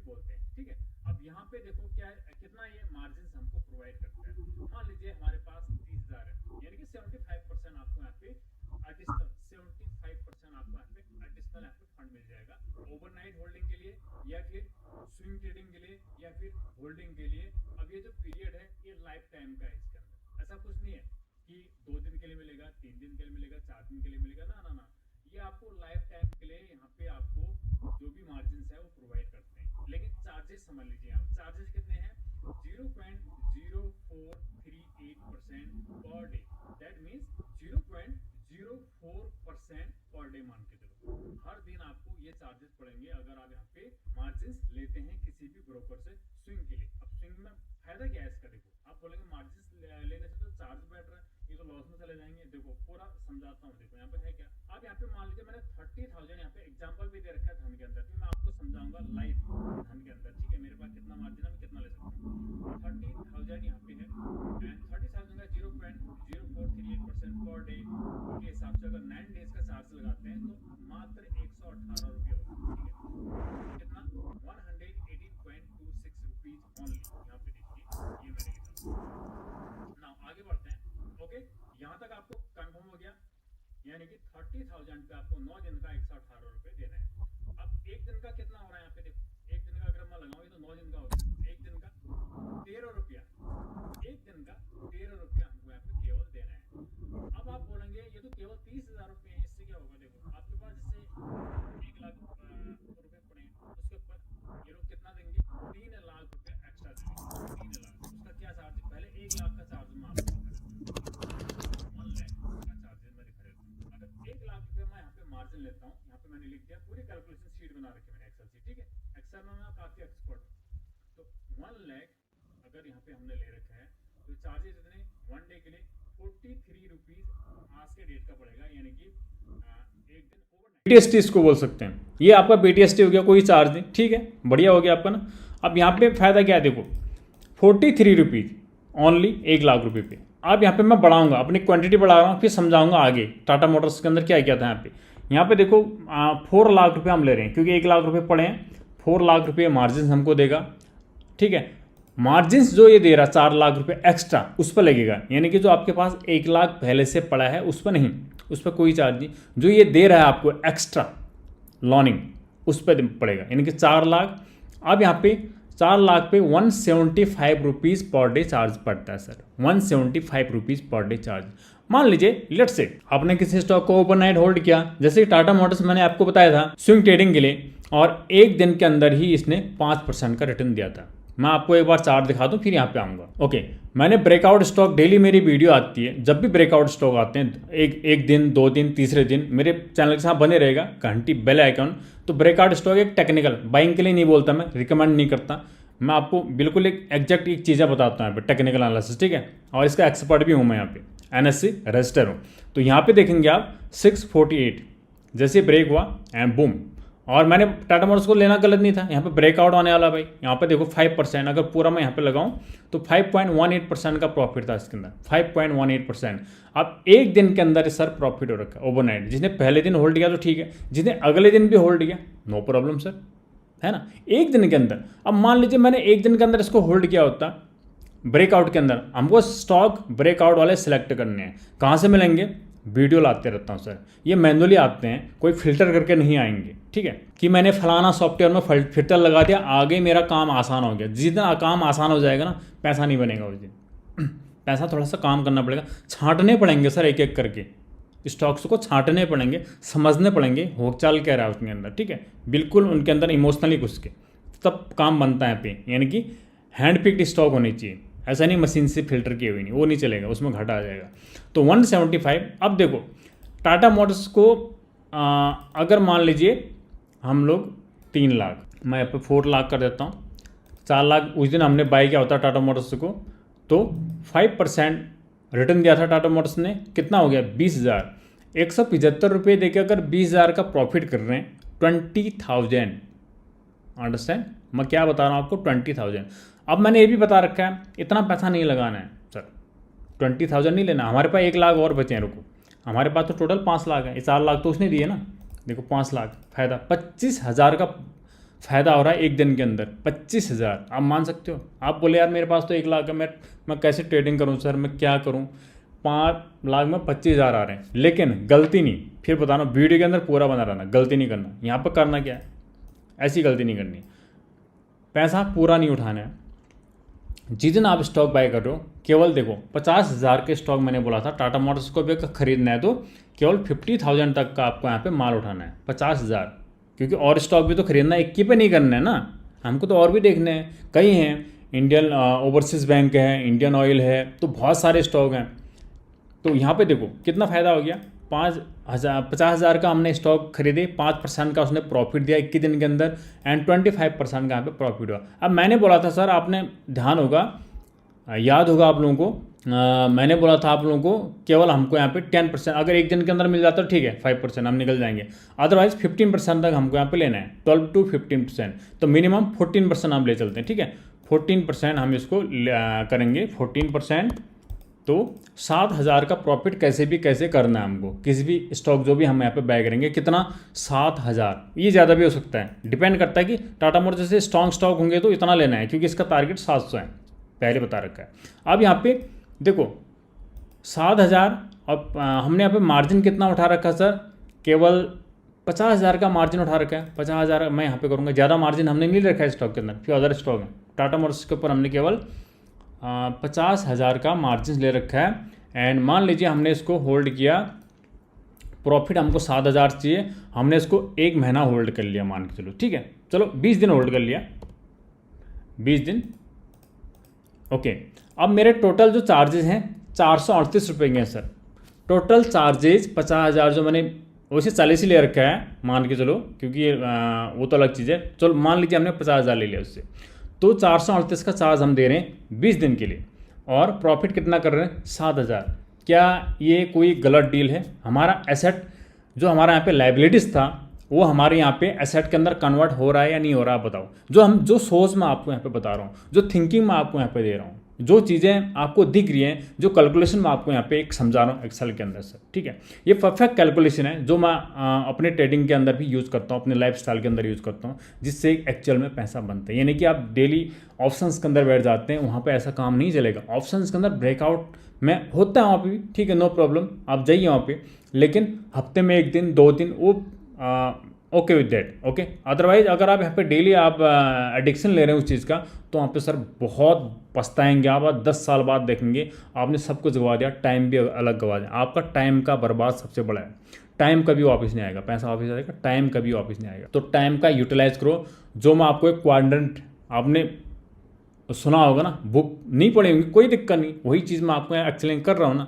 बोलते हैं, ठीक है। अब यहाँ पे देखो क्या कितना ये मार्जिन हमको प्रोवाइड करता है। मान लीजिए हमारे पास 30,000 है, यानी कि 75% आपको यहाँ पे एडिशनल 75% आपको यहाँ पे एडिशनल यहाँ पे फंड मिल जाएगा ओवरनाइट होल्डिंग के लिए, या फिर स्विंग ट्रेडिंग के लिए, या फिर होल्डिंग के लिए। अब ये जो पीरियड है ये लाइफ टाइम का है, इसके अंदर ऐसा कुछ नहीं है कि 2 दिन के लिए मिलेगा, 3 दिन के लिए मिलेगा, 4 दिन के लिए मिलेगा, ना ना ना, ये आपको लाइफ टाइम के लिए यहाँ पे आपको जो भी मार्जिन है वो प्रोवाइड करते हैं। लेकिन चार्जेस समझ लीजिए आप, चार्जेस कितने हैं, 0.0438% per day, that means 0.04% per day मान के चलो, हर दिन आपको ये चार्जेस पड़ेंगे अगर आप यहाँ पे मार्जिन लेते हैं किसी भी ब्रोकर से स्विंग के लिए। अब स्विंग में फायदा क्या है इसका, देखो आप बोलेंगे मार्जिन लेने से तो चार्ज बेटर है, ये तो लॉस में चले जाएंगे। देखो पूरा समझाता हूँ, देखो यहाँ पे है क्या। आप यहाँ पे मान लीजिए मैंने 30,000 यहाँ पे एग्जांपल भी दे रखा है धन के अंदर, फिर मैं आपको समझाऊंगा लाइव धन के अंदर, ठीक है। मेरे पास कितना मार्जिन है, मैं कितना ले सकता हूँ, 30,000 यहाँ पे है, एंड 30,000 का 0.0438% पर डे के हिसाब से अगर 9 डेज का चार्ज लगाते हैं तो मात्र 118 रुपये होगा, ठीक है। कितना, 118.26 रुपीज ओनली। यहाँ पे देखिए ये मैंने लिखा। नाउ आगे बढ़ते हैं, ओके। यहाँ तक आपको कंफर्म हो गया, यानी कि 30,000 पे आपको 9 दिन का 118 रुपये देना है। अब एक दिन का कितना हो रहा है यहाँ पे देखो, एक दिन का अगर मैं लगाऊँ तो 9 दिन का होगा, एक दिन का 13 रुपया, एक दिन का 13 रुपया हमको यहाँ पे केवल देना है। अब आप बोलेंगे ये तो केवल 30,000 रुपये है, इससे क्या होगा। देखो आपके पास जैसे 1 लाख रुपये पड़े, उसके ऊपर ये लोग कितना देंगे, 3 लाख रुपये एक्स्ट्रा देंगे, 3 लाख। उसका क्या चार्ज है, पहले 1 लाख का चार्ज मैं आपको दिखा देता हूँ, 1 लाख का चार्जेस मैं दिखा देता हूँ। अगर 1 लाख रुपये मैं यहाँ पे मार्जिन लेता हूँ, यहाँ पे मैंने लिख दिया, पूरी कैलकुलेशन शीट बना रखी है मैंने एक्सेल शीट, ठीक है। एक्सेल में मैं काफी एक्सपर्ट हूँ। तो 1 लाख अगर यहाँ पे हमने ले रखा है तो चार्जेस इतने 1 डे के लिए 43 रुपीज आज के डेट का पड़ेगा, यानी कि एक दिन ओवरनाइट BTST इसको बोल सकते हैं। ये आपका BTST हो गया, कोई चार्ज नहीं, ठीक है, बढ़िया हो गया आपका ना। अब यहाँ पे फायदा क्या है, देखो 43 रुपीज ओनली 1 लाख रुपये पे। अब यहाँ पे मैं बढ़ाऊंगा, अपनी क्वांटिटी बढ़ा रहा हूँ, फिर समझाऊंगा आगे टाटा मोटर्स के अंदर क्या क्या था। यहाँ पे देखो 4 लाख रुपये हम ले रहे हैं, क्योंकि 1 लाख रुपये पड़े हैं, 4 लाख रुपये मार्जिन हमको देगा, ठीक है। मार्जिन्स जो ये दे रहा 4 लाख रुपए एक्स्ट्रा उस पर लगेगा, यानी कि जो आपके पास 1 लाख पहले से पड़ा है उस पर नहीं, उस पर कोई चार्ज नहीं। जो ये दे रहा है आपको एक्स्ट्रा लॉनिंग उस पर पड़ेगा, यानी कि 4 लाख। अब यहाँ पे 4 लाख पे 175 रुपीज़ पर डे चार्ज पड़ता है sir, 175 rupees per day charge. मान लीजिए लेट्स से आपने किसी स्टॉक को ओवरनाइट होल्ड किया, जैसे कि टाटा मोटर्स मैंने आपको बताया था स्विंग ट्रेडिंग के लिए, और एक दिन के अंदर ही इसने 5% का रिटर्न दिया था। मैं आपको एक बार चार्ट दिखा दूं फिर यहाँ पे आऊँगा, ओके। मैंने ब्रेकआउट स्टॉक, डेली मेरी वीडियो आती है, जब भी ब्रेकआउट स्टॉक आते हैं एक दिन 2 दिन तीसरे दिन मेरे चैनल के साथ बने रहेगा, घंटी बेल आइकन। तो ब्रेकआउट स्टॉक एक टेक्निकल बाइंग के लिए नहीं बोलता, मैं रिकमेंड नहीं करता, मैं आपको बिल्कुल एक एग्जैक्ट एक चीज़ें बताता हूँ यहाँ पे, टेक्निकल एनालिसिस, ठीक है। और इसका एक्सपर्ट भी हूँ मैं, यहाँ पे NSE रजिस्टर हूँ। तो यहाँ पे देखेंगे आप 648 जैसे ब्रेक हुआ एंड बूम, और मैंने टाटा मोटर्स को लेना गलत नहीं था, यहाँ पे ब्रेकआउट आने वाला भाई। यहाँ पे देखो 5%, अगर पूरा मैं यहाँ पे लगाऊं तो 5.18% का प्रॉफिट था इसके अंदर, 5.18%। अब एक दिन के अंदर सर प्रॉफिट हो रखा है ओवरनाइट। जिसने पहले दिन होल्ड किया तो ठीक है, जिसने अगले दिन भी होल्ड किया नो प्रॉब्लम सर, है ना, एक दिन के अंदर। अब मान लीजिए मैंने एक दिन के अंदर इसको होल्ड किया होता, ब्रेकआउट के अंदर हमको स्टॉक ब्रेकआउट वाले सिलेक्ट करने हैं, कहाँ से मिलेंगे, वीडियो लाते रहता हूँ सर, ये मैनुअली आते हैं, कोई फिल्टर करके नहीं आएंगे, ठीक है। कि मैंने फलाना सॉफ्टवेयर में फिल्टर लगा दिया, आगे मेरा काम आसान हो गया। जिस दिन काम आसान हो जाएगा ना, पैसा नहीं बनेगा उस दिन, पैसा थोड़ा सा काम करना पड़ेगा, छांटने पड़ेंगे सर, एक एक करके स्टॉक्स को छांटने पड़ेंगे, समझने पड़ेंगे हो चाल क्या रहा है उसके अंदर, ठीक है। बिल्कुल उनके अंदर इमोशनली घुस के तब काम बनता है पे, यानी कि हैंड पिक्ड स्टॉक होनी चाहिए, ऐसा नहीं मशीन से फिल्टर किए हुई नहीं, वो नहीं चलेगा, उसमें घाटा आ जाएगा। तो 175। अब देखो टाटा मोटर्स को अगर मान लीजिए हम लोग 3 लाख, मैं यहाँ पे 4 लाख कर देता हूँ, 4 लाख उस दिन हमने बाई किया होता टाटा मोटर्स को, तो 5% रिटर्न दिया था टाटा मोटर्स ने, कितना हो गया 20,000। 175 रुपये देकर अगर 20,000 का प्रॉफिट कर रहे हैं, 20,000, अंडरस्टैंड मैं क्या बता रहा हूँ आपको, 20,000। अब मैंने ये भी बता रखा है इतना पैसा नहीं लगाना है सर, 20,000 नहीं लेना, हमारे पास 1 लाख और बचे हैं, रुको, हमारे पास तो टोटल 5 लाख है, ये 4 लाख तो उसने दिए ना, देखो 5 लाख फायदा, 25,000 का फ़ायदा हो रहा है एक दिन के अंदर 25,000। आप मान सकते हो? आप बोले यार मेरे पास तो 1 लाख है, मैं कैसे ट्रेडिंग करूँ सर, मैं क्या करूँ? 5 लाख में 25,000 आ रहे हैं। लेकिन गलती नहीं, फिर बताना वीडियो के अंदर पूरा बना रहना, गलती नहीं करना। यहाँ पर करना क्या है, ऐसी गलती नहीं करनी, पैसा पूरा नहीं उठाना है। जिस दिन आप स्टॉक बाय कर रहे हो, केवल देखो 50,000 के स्टॉक मैंने बोला था, टाटा मोटर्स को भी खरीदना है तो केवल 50,000 तक का आपको यहाँ पे माल उठाना है, 50,000। क्योंकि और स्टॉक भी तो खरीदना, एक ही पे नहीं करना है ना, हमको तो और भी देखने हैं, कई हैं। इंडियन ओवरसीज़ बैंक है, इंडियन ऑयल है, तो बहुत सारे स्टॉक हैं। तो यहाँ पे देखो कितना फ़ायदा हो गया, 50,000 का हमने स्टॉक खरीदे, 5% का उसने प्रॉफिट दिया 21 दिन के अंदर, एंड 25% का यहाँ पे प्रॉफिट हुआ। अब मैंने बोला था सर, आपने ध्यान होगा, याद होगा आप लोगों को, मैंने बोला था आप लोगों को केवल हमको यहाँ पे 10%, अगर एक दिन के अंदर मिल जाता तो ठीक है 5% हम निकल जाएंगे, अदरवाइज 15% तक हमको यहाँ पे लेना है, 12 to 15%, तो मिनिमम 14% हम ले चलते हैं, ठीक है। 14% हम इसको करेंगे, 14%। तो 7,000 का प्रॉफिट कैसे करना है हमको, किसी भी स्टॉक जो भी हम यहाँ पे बाय करेंगे, कितना, 7,000। ये ज़्यादा भी हो सकता है, डिपेंड करता है कि टाटा मोटर्स जैसे स्ट्रॉन्ग स्टॉक होंगे तो इतना लेना है, क्योंकि इसका टारगेट 700 है, पहले बता रखा है। अब यहाँ पे देखो 7,000, अब हमने यहाँ पे मार्जिन कितना उठा रखा सर, केवल 50,000 का मार्जिन उठा रखा है। 50,000 मैं यहाँ पे करूँगा, ज़्यादा मार्जिन हमने नहीं रखा है स्टॉक के अंदर, फिर अदर स्टॉक है। टाटा मोटर्स के ऊपर हमने केवल 50,000 का मार्जिन ले रखा है, एंड मान लीजिए हमने इसको होल्ड किया, प्रॉफिट हमको 7,000 चाहिए, हमने इसको 1 महीना होल्ड कर लिया, मान के चलो, ठीक है, चलो 20 दिन होल्ड कर लिया, 20 दिन, ओके। अब मेरे टोटल जो चार्जेस हैं 438 रुपये के हैं सर, टोटल चार्जेज 50,000 जो मैंने वैसे 40 ही ले रखा है, मान के चलो, क्योंकि वो तो अलग चीज़ है। चलो मान लीजिए हमने 50,000 ले लिया उससे, तो 438 का चार्ज हम दे रहे हैं 20 दिन के लिए, और प्रॉफिट कितना कर रहे हैं, 7,000। क्या ये कोई गलत डील है? हमारा एसेट जो हमारा यहाँ पे लाइबिलिटीज़ था, वो हमारे यहाँ पे एसेट के अंदर कन्वर्ट हो रहा है या नहीं हो रहा है, बताओ। जो सोच मैं आपको यहाँ पे बता रहा हूँ, जो थिंकिंग मैं आपको यहाँ पे दे रहा हूँ, जो चीज़ें आपको दिख रही हैं, जो कैलकुलेशन मैं आपको यहाँ पे एक समझा रहा हूँ एक्सेल के अंदर सर, ठीक है। ये परफेक्ट कैलकुलेशन है जो मैं अपने ट्रेडिंग के अंदर भी यूज़ करता हूँ, अपने लाइफस्टाइल के अंदर यूज़ करता हूँ, जिससे एक्चुअल में पैसा बनता है। यानी कि आप डेली ऑप्शंस के अंदर बैठ जाते हैं, वहाँ पर ऐसा काम नहीं चलेगा। ऑप्शंस के अंदर ब्रेकआउट में होता है वहाँ पर भी, ठीक है, नो प्रॉब्लम, आप जाइए वहाँ पर, लेकिन हफ्ते में 1 दिन 2 दिन वो okay with that, okay. Otherwise अगर आप यहाँ पे डेली आप एडिक्शन ले रहे हैं उस चीज़ का, तो वहाँ पे सर बहुत पछताएंगे आप, 10 साल बाद देखेंगे आपने सब कुछ गवा दिया, टाइम भी अलग गवा दिया। आपका टाइम का बर्बाद सबसे बड़ा है, टाइम कभी वापस नहीं आएगा, पैसा वापस आएगा, टाइम कभी वापस नहीं आएगा। तो टाइम का यूटिलाइज करो। जो मैं आपको एक क्वाड्रेंट, आपने सुना होगा ना, बुक नहीं पढ़ी होंगी, कोई दिक्कत नहीं, वही चीज़ मैं आपको एक्सप्लेन कर रहा हूँ ना,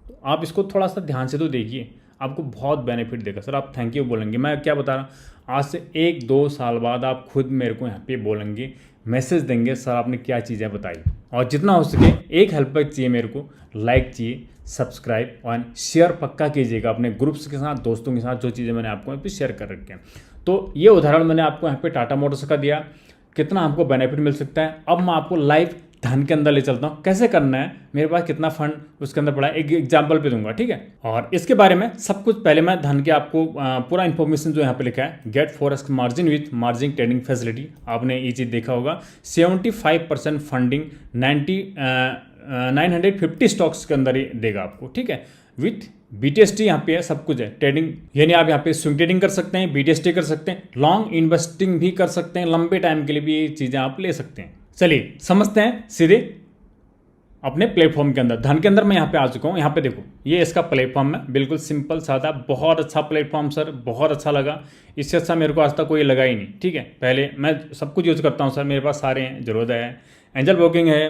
तो आप इसको थोड़ा सा ध्यान से तो देखिए, आपको बहुत बेनिफिट देगा सर। आप थैंक यू बोलेंगे। मैं क्या बता रहा हूँ, आज से 1-2 साल बाद आप खुद मेरे को यहाँ पे बोलेंगे, मैसेज देंगे, सर आपने क्या चीज़ें बताई। और जितना हो सके एक हेल्प चाहिए मेरे को, लाइक चाहिए, सब्सक्राइब और शेयर पक्का कीजिएगा अपने ग्रुप्स के साथ, दोस्तों के साथ, जो चीज़ें मैंने आपको यहाँ पे शेयर कर रखे हैं। तो ये उदाहरण मैंने आपको यहाँ पे टाटा मोटर्स का दिया, कितना हमको बेनिफिट मिल सकता है। अब मैं आपको लाइव धन के अंदर ले चलता हूँ, कैसे करना है, मेरे पास कितना फंड उसके अंदर पड़ा है, एक एग्जांपल पे दूंगा, ठीक है। और इसके बारे में सब कुछ पहले मैं धन के आपको पूरा इन्फॉर्मेशन जो यहाँ पे लिखा है, get forex margin with margin trading facility, आपने ये चीज़ देखा होगा। 75% फंडिंग 950 स्टॉक्स के अंदर ही देगा आपको, ठीक है। विथ BTST यहाँ पे है, सब कुछ है, ट्रेडिंग, यानी आप यहाँ पे स्विंग ट्रेडिंग कर सकते हैं, BTST कर सकते हैं, लॉन्ग इन्वेस्टिंग भी कर सकते हैं, लंबे टाइम के लिए भी ये चीज़ें आप ले सकते हैं। चलिए समझते हैं सीधे अपने प्लेटफॉर्म के अंदर। धन के अंदर मैं यहाँ पे आ चुका हूँ। यहाँ पे देखो, ये इसका प्लेटफॉर्म है, बिल्कुल सिंपल सादा, बहुत अच्छा प्लेटफॉर्म सर, बहुत अच्छा लगा। इससे अच्छा मेरे को आज तक कोई लगा ही नहीं, ठीक है। पहले मैं सब कुछ यूज़ करता हूँ सर, मेरे पास सारे हैं, जरूरत है, एंजल ब्रोकिंग है,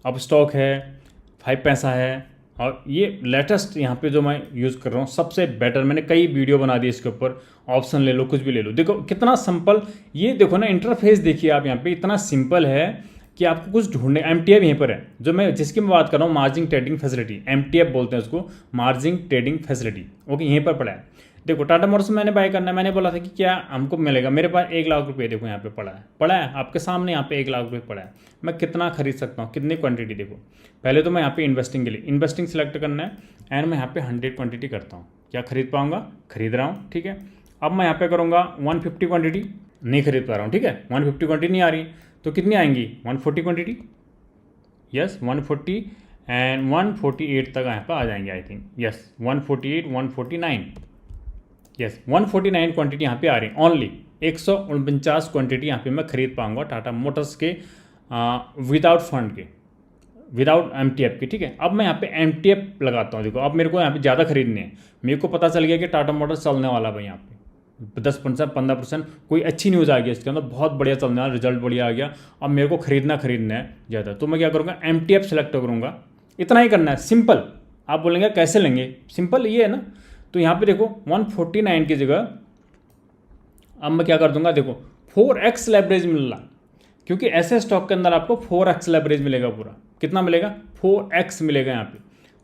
अब स्टॉक है, 5 पैसा है, और ये लेटेस्ट यहाँ पे जो मैं यूज़ कर रहा हूँ सबसे बेटर। मैंने कई वीडियो बना दी इसके ऊपर, ऑप्शन ले लो, कुछ भी ले लो। देखो कितना सिंपल, ये देखो ना इंटरफेस देखिए आप, यहाँ पे इतना सिंपल है कि आपको कुछ ढूंढने। MTF यहीं पर है, जो मैं जिसकी मैं बात कर रहा हूँ, मार्जिन ट्रेडिंग फैसिलिटी, MTF बोलते हैं उसको, मार्जिन ट्रेडिंग फैसिलिटी, ओके, यहीं पर पड़ा है। देखो टाटा मोटर्स मैंने बाय करना है, मैंने बोला था कि क्या हमको मिलेगा, मेरे पास 1 लाख रुपये, देखो यहाँ पे पड़ा है आपके सामने, यहाँ पे 1 लाख रुपये पड़ा है। मैं कितना खरीद सकता हूँ, कितनी क्वांटिटी, देखो पहले तो मैं यहाँ पे इन्वेस्टिंग के लिए इन्वेस्टिंग सेलेक्ट करना है, एंड मैं यहाँ पे 100 क्वांटिटी करता हूँ। क्या खरीद पाऊँगा, खरीद रहा हूँ, ठीक है। अब मैं यहाँ पे करूँगा 150 क्वांटिटी, नहीं खरीद पा रहा हूँ, ठीक है, 150 क्वांटिटी नहीं आ रही, तो कितनी आएंगी 140 क्वांटिटी, यस 140 एंड 148 तक यहाँ पर आ जाएंगे I think, yes 148 149, yes 149 quantity यहाँ पे आ रही है ओनली, 149 क्वांटिटी यहाँ पे मैं खरीद पाऊंगा टाटा मोटर्स के विदाउट फंड के, विदाउट MTF के, ठीक है। अब मैं यहाँ पे MTF लगाता हूँ, देखो अब मेरे को यहाँ पे ज़्यादा खरीदने हैं, मेरे को पता चल गया कि टाटा मोटर्स चलने वाला भाई यहाँ पे 10% 15% कोई अच्छी न्यूज़ आ गई इसके अंदर, बहुत बढ़िया चलने वाला, रिजल्ट बढ़िया आ गया, अब मेरे को खरीदना है ज़्यादा, तो मैं क्या करूँगा MTF सेलेक्ट करूँगा, इतना ही करना है, सिंपल। आप बोलेंगे कैसे लेंगे, सिंपल ये है ना, तो यहाँ पे देखो 149 की जगह अब मैं क्या कर दूंगा, देखो 4x लेवरेज मिल रहा, क्योंकि ऐसे स्टॉक के अंदर आपको 4x लेवरेज मिलेगा, पूरा कितना मिलेगा 4x मिलेगा यहाँ पे।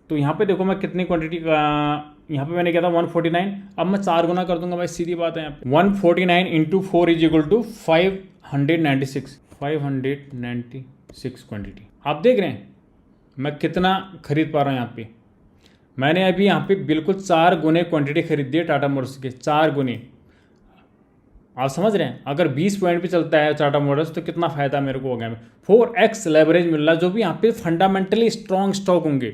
तो यहाँ पे देखो मैं कितनी क्वांटिटी का, यहाँ पे मैंने किया था 149, अब मैं 4 गुना कर दूंगा भाई, सीधी बात है यहाँ पे 149 into 4 is equal to 596 quantity. आप देख रहे हैं मैं कितना खरीद पा रहा हूँ यहाँ पे, मैंने अभी यहाँ पे बिल्कुल 4 गुने क्वांटिटी खरीदी है टाटा मोटर्स के, 4 गुने, आप समझ रहे हैं। अगर 20 पॉइंट पे चलता है टाटा मोटर्स तो कितना फायदा मेरे को हो गया, 4x लेवरेज मिल रहा है, जो भी यहाँ पे फंडामेंटली स्ट्रॉन्ग स्टॉक होंगे,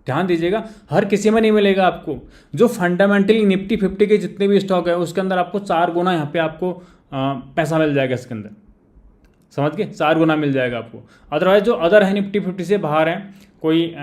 ध्यान दीजिएगा, हर किसी में नहीं मिलेगा आपको, जो फंडामेंटली निफ्टी 50 के जितने भी स्टॉक है उसके अंदर आपको 4 गुना यहाँ पे आपको पैसा मिल जाएगा इसके अंदर, समझ गए, 4 गुना मिल जाएगा आपको। अदरवाइज जो अदर है निफ्टी 50 से बाहर है, कोई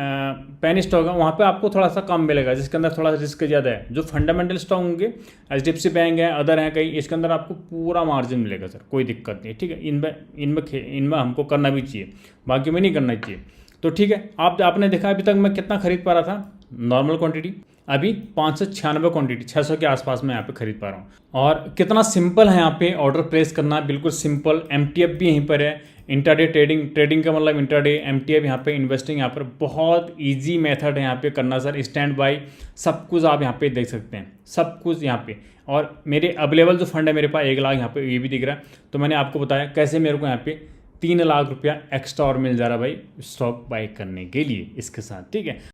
पेन स्टॉक है, वहाँ पे आपको थोड़ा सा कम मिलेगा, जिसके अंदर थोड़ा रिस्क ज़्यादा है। जो फंडामेंटल स्टॉक होंगे, HDFC बैंक है, अदर हैं कई, इसके अंदर आपको पूरा मार्जिन मिलेगा सर, कोई दिक्कत नहीं, ठीक है। इनमें हमको करना भी चाहिए, बाकी में नहीं करना चाहिए। तो ठीक है, आपने देखा अभी तक मैं कितना खरीद पा रहा था नॉर्मल क्वांटिटी, अभी 596 क्वांटिटी, 600 के आसपास मैं यहाँ पे खरीद पा रहा हूँ। और कितना सिंपल है यहाँ पे ऑर्डर प्लेस करना, बिल्कुल सिंपल। MTF भी यहीं पर है, इंट्राडे ट्रेडिंग का मतलब इंट्राडे, MTF यहाँ पे, इन्वेस्टिंग यहाँ पर बहुत इजी मेथड है यहाँ पे करना सर। स्टैंड बाई सब कुछ आप यहाँ पे देख सकते हैं, सब कुछ यहाँ पे। और मेरे अवेलेबल जो फंड है मेरे पास 1 लाख यहाँ पे ये भी दिख रहा है। तो मैंने आपको बताया कैसे मेरे को यहाँ पे 3 लाख रुपया एक्स्ट्रा और मिल जा रहा है भाई स्टॉक बाई करने के लिए इसके साथ, ठीक है।